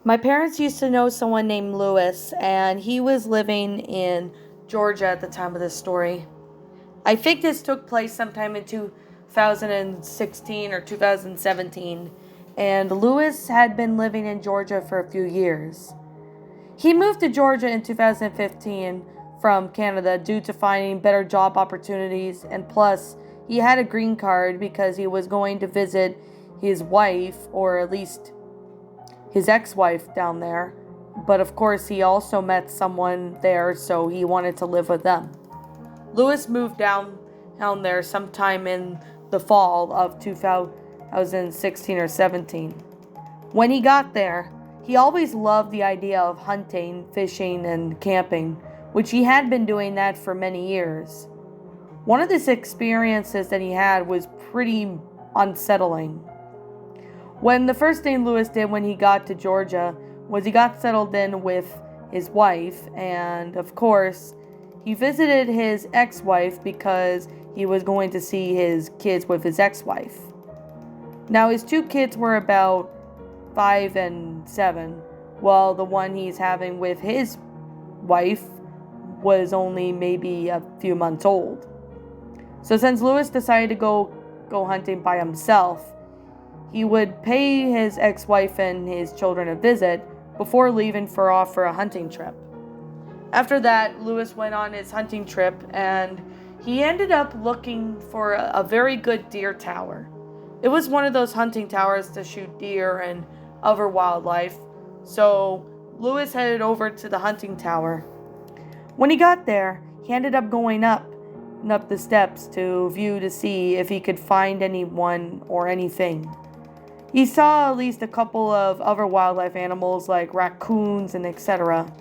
My parents used to know someone named Lewis, and he was living in Georgia at the time of this story. I think this took place sometime in 2016 or 2017, and Lewis had been living in Georgia for a few years. He moved to Georgia in 2015 from Canada due to finding better job opportunities, and plus, he had a green card because he was going to visit his wife, or at least his ex wife, down there. But of course, he also met someone there, so he wanted to live with them. Lewis moved down there sometime in the fall of 2016 or 17. When he got there, he always loved the idea of hunting, fishing, and camping, which he had been doing that for many years. One of these experiences that he had was pretty unsettling. When the first thing Lewis did when he got to Georgia was he got settled in with his wife, and of course, he visited his ex-wife because he was going to see his kids with his ex-wife. Now, his two kids were about 5 and 7, while the one he's having with his wife was only maybe a few months old. So since Lewis decided to go hunting by himself, he would pay his ex-wife and his children a visit before leaving for a hunting trip. After that, Lewis went on his hunting trip and he ended up looking for a very good deer tower. It was one of those hunting towers to shoot deer and other wildlife, so Lewis headed over to the hunting tower. When he got there, he ended up going up and up the steps to view to see if he could find anyone or anything. He saw at least a couple of other wildlife animals like raccoons and etc.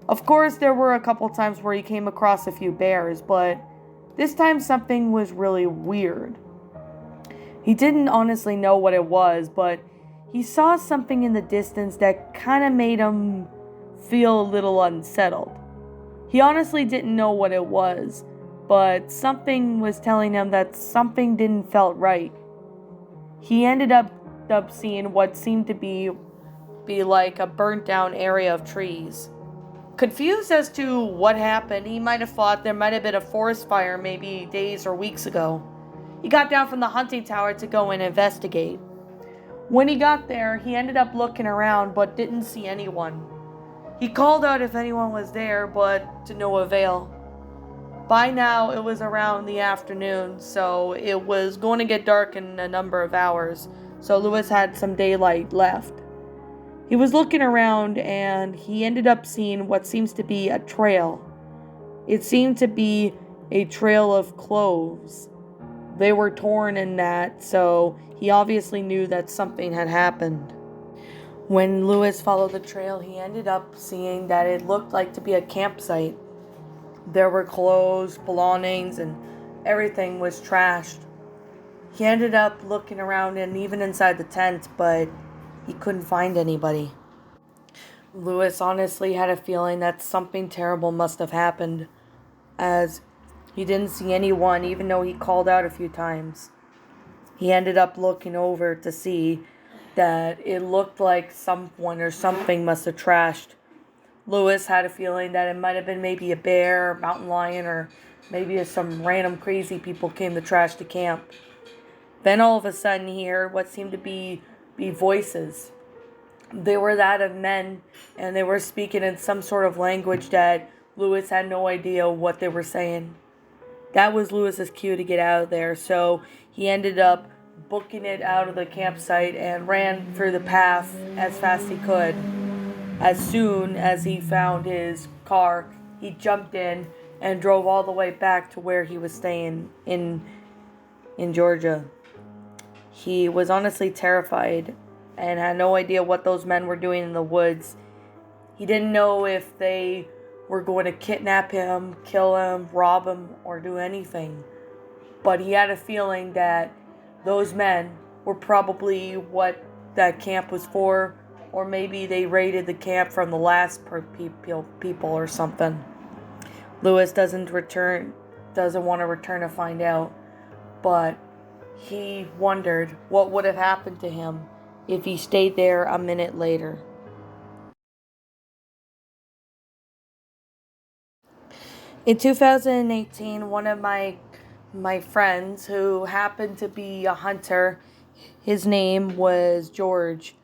Of course, there were a couple times where he came across a few bears, but this time something was really weird. He didn't honestly know what it was, but he saw something in the distance that kind of made him feel a little unsettled. He honestly didn't know what it was, but something was telling him that something didn't felt right. He ended up seeing what seemed to be like a burnt down area of trees. Confused as to what happened, he might have thought there might have been a forest fire maybe days or weeks ago. He got down from the hunting tower to go and investigate. When he got there, he ended up looking around but didn't see anyone. He called out if anyone was there, but to no avail. By now, it was around the afternoon, so it was going to get dark in a number of hours, so Lewis had some daylight left. He was looking around and he ended up seeing what seems to be a trail. It seemed to be a trail of clothes. They were torn in that, so he obviously knew that something had happened. When Lewis followed the trail, he ended up seeing that it looked like to be a campsite. There were clothes, belongings, and everything was trashed. He ended up looking around and even inside the tent, but he couldn't find anybody. Lewis honestly had a feeling that something terrible must have happened, as he didn't see anyone even though he called out a few times. He ended up looking over to see that it looked like someone or something must have trashed. Lewis had a feeling that it might have been maybe a bear, mountain lion, or maybe some random crazy people came to trash the camp. Then all of a sudden he heard what seemed to be voices. They were that of men, and they were speaking in some sort of language that Lewis had no idea what they were saying. That was Lewis's cue to get out of there, so he ended up booking it out of the campsite and ran through the path as fast as he could. As soon as he found his car, he jumped in and drove all the way back to where he was staying in Georgia. He was honestly terrified and had no idea what those men were doing in the woods. He didn't know if they were going to kidnap him, kill him, rob him, or do anything. But he had a feeling that those men were probably what that camp was for, or maybe they raided the camp from the last people or something. Lewis doesn't want to return to find out, but he wondered what would have happened to him if he stayed there a minute later. In 2018, one of my friends who happened to be a hunter, his name was George.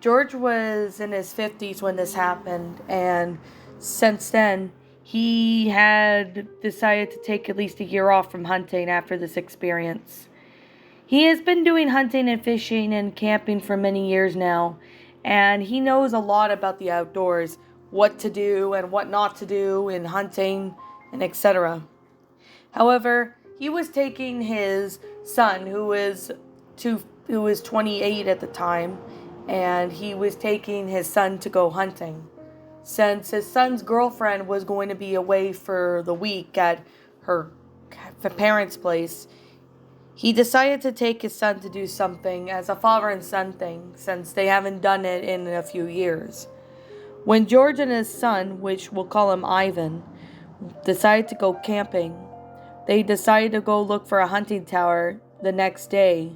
George was in his 50s when this happened, and since then, he had decided to take at least a year off from hunting after this experience. He has been doing hunting and fishing and camping for many years now, and he knows a lot about the outdoors, what to do and what not to do in hunting, and etc. However, he was taking his son, who was 28 at the time, and he was taking his son to go hunting. Since his son's girlfriend was going to be away for the week at her parents' place, he decided to take his son to do something as a father and son thing, since they haven't done it in a few years. When George and his son, which we'll call him Ivan, decided to go camping, they decided to go look for a hunting tower the next day.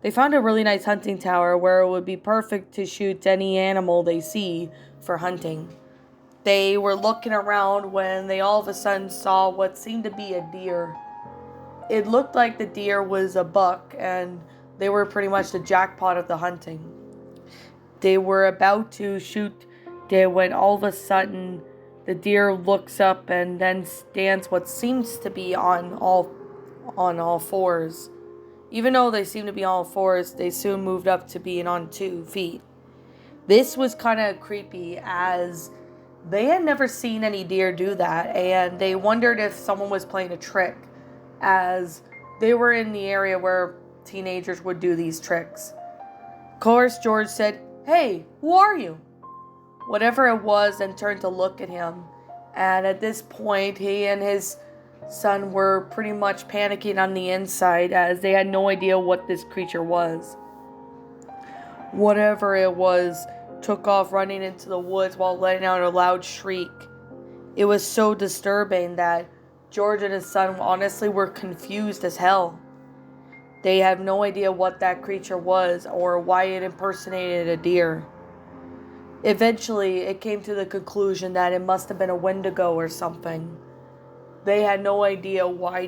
They found a really nice hunting tower where it would be perfect to shoot any animal they see for hunting. They were looking around when they all of a sudden saw what seemed to be a deer. It looked like the deer was a buck, and they were pretty much the jackpot of the hunting. They were about to shoot deer when all of a sudden the deer looks up and then stands what seems to be on all fours. Even though they seemed to be on all fours, they soon moved up to being on 2 feet. This was kind of creepy, as they had never seen any deer do that, and they wondered if someone was playing a trick, as they were in the area where teenagers would do these tricks. Of course, George said, "Hey, who are you?" Whatever it was then turned to look at him, and at this point, he and his son were pretty much panicking on the inside, as they had no idea what this creature was. Whatever it was took off running into the woods while letting out a loud shriek. It was so disturbing that George and his son honestly were confused as hell. They had no idea what that creature was or why it impersonated a deer. Eventually, it came to the conclusion that it must have been a Wendigo or something. They had no idea why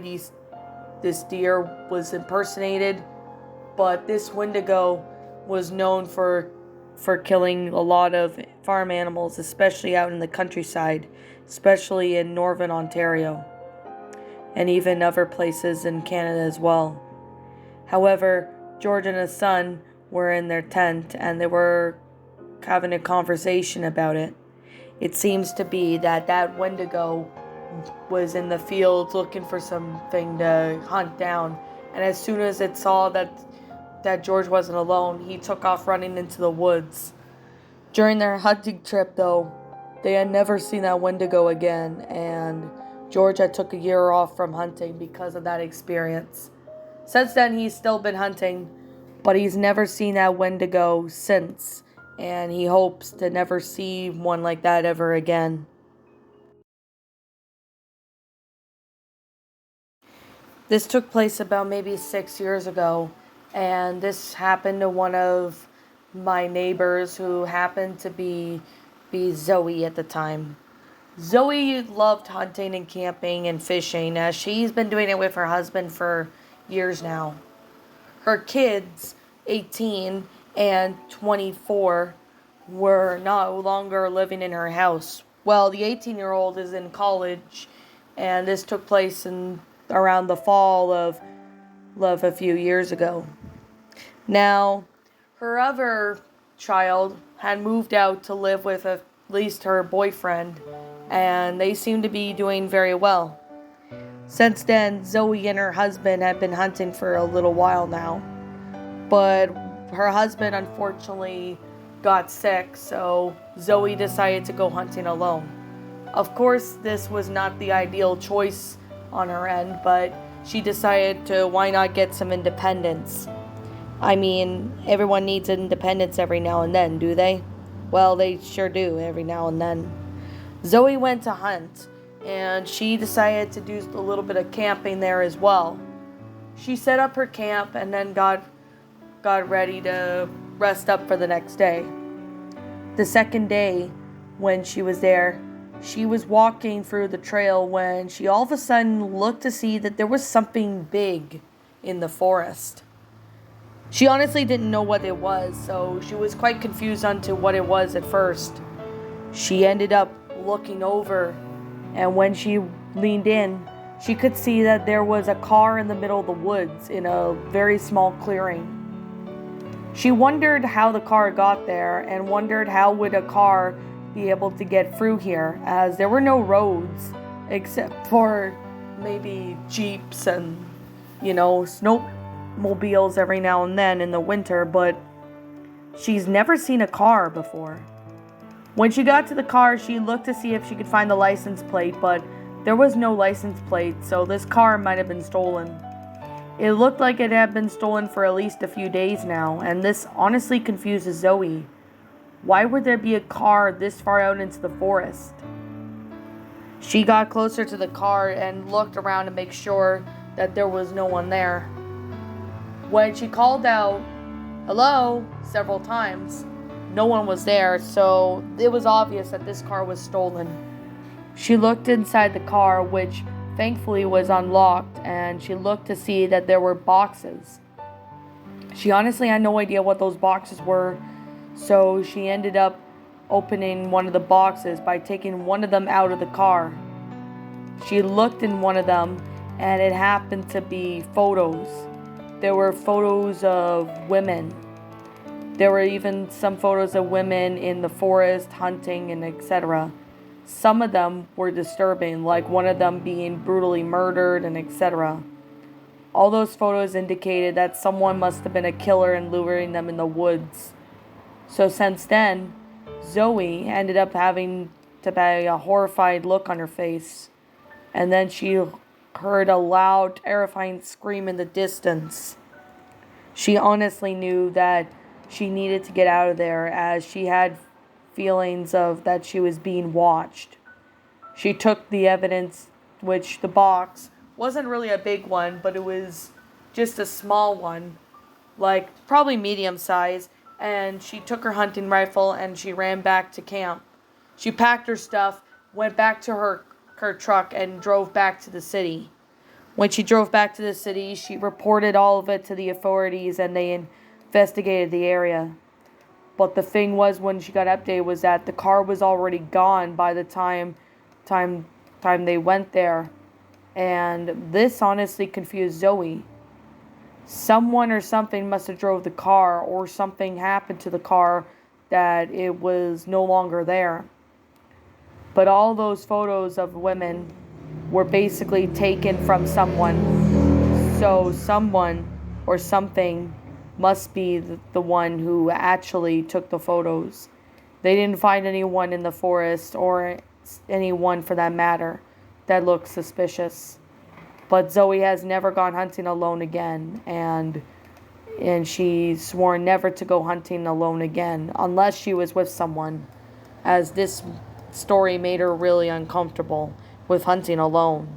this deer was impersonated, but this Wendigo was known for killing a lot of farm animals, especially out in the countryside, especially in northern Ontario, and even other places in Canada as well. However, George and his son were in their tent, and they were having a conversation about it. It seems to be that Wendigo was in the fields looking for something to hunt down, and as soon as it saw that George wasn't alone, he took off running into the woods. During their hunting trip, though, they had never seen that Wendigo again, and George had took a year off from hunting because of that experience. Since then, he's still been hunting, but he's never seen that Wendigo since, and he hopes to never see one like that ever again. This took place about maybe 6 years ago, and this happened to one of my neighbors who happened to be Zoe at the time. Zoe loved hunting and camping and fishing, as she's been doing it with her husband for years now. Her kids, 18 and 24, were no longer living in her house. Well, the 18-year-old is in college, and this took place around the fall of a few years ago. Now, her other child had moved out to live with at least her boyfriend, and they seemed to be doing very well. Since then, Zoe and her husband had been hunting for a little while now, but her husband unfortunately got sick, so Zoe decided to go hunting alone. Of course, this was not the ideal choice on her end, but she decided to why not get some independence. I mean, everyone needs independence every now and then, do they? Well, they sure do every now and then. Zoe went to hunt, and she decided to do a little bit of camping there as well. She set up her camp and then got ready to rest up for the next day. The second day, when she was there, She was walking through the trail when she all of a sudden looked to see that there was something big in the forest. She honestly didn't know what it was, so she was quite confused onto what it was at first. She ended up looking over, and when she leaned in, she could see that there was a car in the middle of the woods in a very small clearing. She wondered how the car got there and wondered how would a car be able to get through here, as there were no roads except for maybe jeeps and, snowmobiles every now and then in the winter, but she's never seen a car before. When she got to the car, she looked to see if she could find the license plate, but there was no license plate, so this car might have been stolen. It looked like it had been stolen for at least a few days now, and this honestly confuses Zoe. Why would there be a car this far out into the forest? She got closer to the car and looked around to make sure that there was no one there. When she called out, "Hello," several times, no one was there, so it was obvious that this car was stolen. She looked inside the car, which thankfully was unlocked, and she looked to see that there were boxes. She honestly had no idea what those boxes were, so she ended up opening one of the boxes by taking one of them out of the car. She looked in one of them, and it happened to be photos. There were photos of women. There were even some photos of women in the forest hunting and etc. Some of them were disturbing, like one of them being brutally murdered and etc. All those photos indicated that someone must have been a killer and luring them in the woods. So since then, Zoe ended up having to have a horrified look on her face. And then she heard a loud, terrifying scream in the distance. She honestly knew that she needed to get out of there, as she had feelings of that she was being watched. She took the evidence, which the box wasn't really a big one, but it was just a small one, like probably medium size, and she took her hunting rifle and she ran back to camp. She packed her stuff, went back to her truck, and drove back to the city. When she drove back to the city, she reported all of it to the authorities, and they investigated the area. But the thing was, when she got updated, was that the car was already gone by the time they went there. And this honestly confused Zoe. Someone or something must have drove the car, or something happened to the car that it was no longer there. But all those photos of women were basically taken from someone. So someone or something must be the one who actually took the photos. They didn't find anyone in the forest, or anyone for that matter, that looked suspicious. But Zoe has never gone hunting alone again, and she swore never to go hunting alone again unless she was with someone, as this story made her really uncomfortable with hunting alone.